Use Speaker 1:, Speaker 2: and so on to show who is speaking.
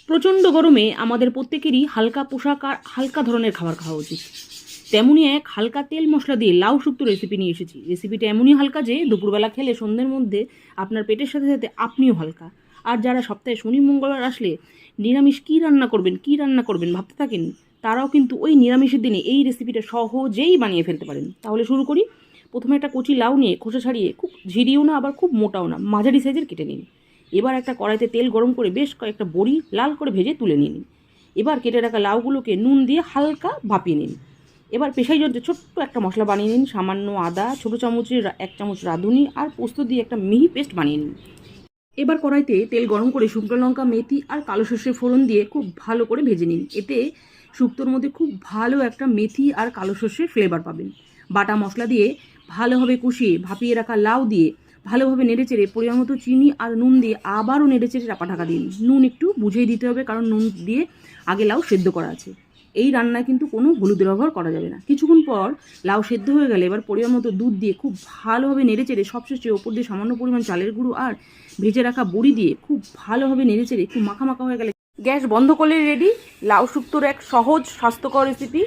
Speaker 1: প্রচণ্ড গরমে আমাদের প্রত্যেকেরই হালকা পোশাক আর হালকা ধরনের খাবার খাওয়া উচিত। তেমনই এক হালকা তেল মশলা দিয়ে লাউ শুক্তো রেসিপি নিয়ে এসেছি। রেসিপিটা এমনই হালকা যে দুপুরবেলা খেলে সন্ধ্যের মধ্যে আপনার পেটের সাথে সাথে আপনিও হালকা। আর যারা সপ্তাহে শনি মঙ্গলবার আসলে নিরামিষ কী রান্না করবেন ভাবতে থাকেন, তারাও কিন্তু ওই নিরামিষের দিনে এই রেসিপিটা সহজেই বানিয়ে ফেলতে পারেন। তাহলে শুরু করি। প্রথমে একটা কচি লাউ নিয়ে খোসা ছাড়িয়ে, খুব ঝিরিও না আবার খুব মোটাও না, মাঝারি সাইজের কেটে নিন। এবার একটা কড়াইতে তেল গরম করে বেশ কয়েকটা বড়ি লাল করে ভেজে তুলে নিন। এবার কেটে রাখা লাউগুলোকে নুন দিয়ে হালকা ভাপিয়ে নিন। এবার পেশাই যন্ত্রে ছোট্ট একটা মশলা বানিয়ে নিন। সামান্য আদা, ছোটো চামচের 1 চামচ রাঁধুনি আর পোস্ত দিয়ে একটা মিহি পেস্ট বানিয়ে নিন। এবার কড়াইতে তেল গরম করে শুকনো লঙ্কা, মেথি আর কালো সর্ষের ফোড়ন দিয়ে খুব ভালো করে ভেজে নিন। এতে শুক্তোর মধ্যে খুব ভালো একটা মেথি আর কালো সর্ষের ফ্লেভার পাবেন। বাটা মশলা দিয়ে ভালোভাবে কষিয়ে ভাপিয়ে রাখা লাউ দিয়ে ভালোভাবে নেড়েচেড়ে পরিমাণ মতো চিনি আর নুন দিয়ে আবারও নেড়েচেড়ে চাপা ঢাকা দিন। নুন একটু বুঝেই দিতে হবে, কারণ নুন দিয়ে আগে লাউ সেদ্ধ করা আছে। এই রান্নায় কিন্তু কোনো হলুদের ব্যবহার করা যাবে না। কিছুক্ষণ পর লাউ সেদ্ধ হয়ে গেলে এবার পরিমাণ মতো দুধ দিয়ে খুব ভালোভাবে নেড়েচেড়ে সবশেষে ওপর দিয়ে সামান্য পরিমাণ চালের গুঁড়ো আর ভেজে রাখা বড়ি দিয়ে খুব ভালোভাবে নেড়েচেড়ে একটু মাখা মাখা হয়ে গেলে গ্যাস বন্ধ করলে রেডি লাউ শুক্তোর এক সহজ স্বাস্থ্যকর রেসিপি।